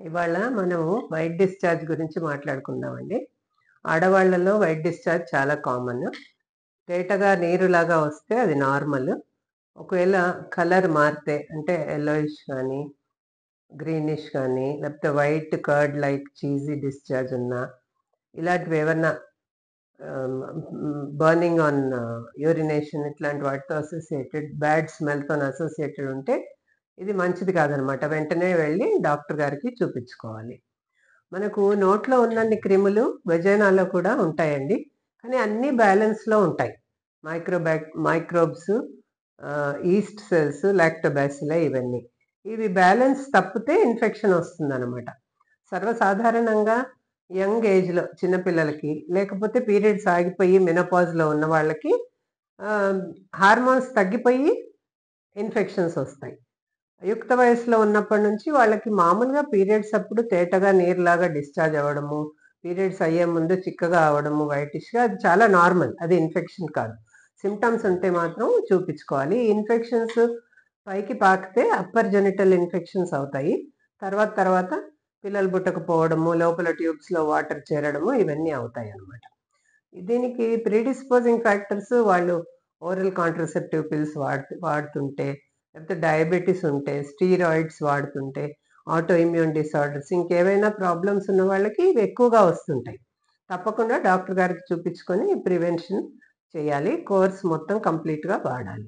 ఇవాళ మనం white discharge గురించి మాట్లాడుకుందామండి. ఆడవాళ్ళలో వైట్ డిశ్చార్జ్ చాలా కామన్. తేటగా నీరులాగా వస్తే అది నార్మల్. ఒకవేళ కలర్ మారితే అంటే యెల్లోయిష్ కానీ, గ్రీనిష్ కానీ, లేకపోతే white curd like cheesy discharge ఉన్నా, ఇలాంటివి ఏమన్నా బర్నింగ్ ఆన్ యూరినేషన్ ఇట్లాంటి వాటితో అసోసియేటెడ్, బ్యాడ్ స్మెల్‌తోని అసోసియేటెడ్ ఉంటే ఇది మంచిది కాదనమాట. వెంటనే వెళ్ళి డాక్టర్ గారికి చూపించుకోవాలి. మనకు నోట్లో ఉన్నన్ని క్రిములు వెజైనాలో కూడా ఉంటాయండి. కానీ అన్నీ బ్యాలెన్స్‌లో ఉంటాయి. మైక్రోబ్స్, ఈస్ట్ సెల్స్, లాక్టోబాసిల్లై ఇవన్నీ. ఇవి బ్యాలెన్స్ తప్పితే ఇన్ఫెక్షన్ వస్తుందనమాట. సర్వసాధారణంగా యంగ్ ఏజ్‌లో చిన్న పిల్లలకి, లేకపోతే పీరియడ్స్ ఆగిపోయి మెనోపాజ్‌లో ఉన్న వాళ్ళకి ఆహ్, హార్మోన్స్ తగ్గిపోయి ఇన్ఫెక్షన్స్ వస్తాయి. యుక్త వయస్సులో ఉన్నప్పటి నుంచి వాళ్ళకి మామూలుగా పీరియడ్స్ అప్పుడు తేటగా నీరులాగా డిశ్చార్జ్ అవ్వడము, పీరియడ్స్ అయ్యే ముందు చిక్కగా అవ్వడము వైటిష్‌గా అది చాలా నార్మల్. అది ఇన్ఫెక్షన్ కాదు. సింప్టమ్స్ ఉంటే మాత్రం చూపించుకోవాలి. ఈ ఇన్ఫెక్షన్స్ పైకి పాకితే అప్పర్ జెనిటల్ ఇన్ఫెక్షన్స్ అవుతాయి. తర్వాత తర్వాత పిల్లలు పుట్టకపోవడము, లోపల ట్యూబ్స్‌లో వాటర్ చేరడము ఇవన్నీ అవుతాయన్నమాట. దీనికి ప్రీడిస్పోజింగ్ ఫ్యాక్టర్స్ వాళ్ళు ఓరల్ కాంట్రసెప్టివ్ పిల్స్ వాడుతుంటే, లేకపోతే డయాబెటిస్ ఉంటే, స్టీరాయిడ్స్ వాడుతుంటే, ఆటో ఇమ్యూన్ డిసార్డర్స్ ఇంకేవైనా ప్రాబ్లమ్స్ ఉన్న వాళ్ళకి ఇవి ఎక్కువగా వస్తుంటాయి. తప్పకుండా డాక్టర్ గారికి చూపించుకొని ప్రివెన్షన్ చేయాలి. కోర్స్ మొత్తం కంప్లీట్‌గా వాడాలి.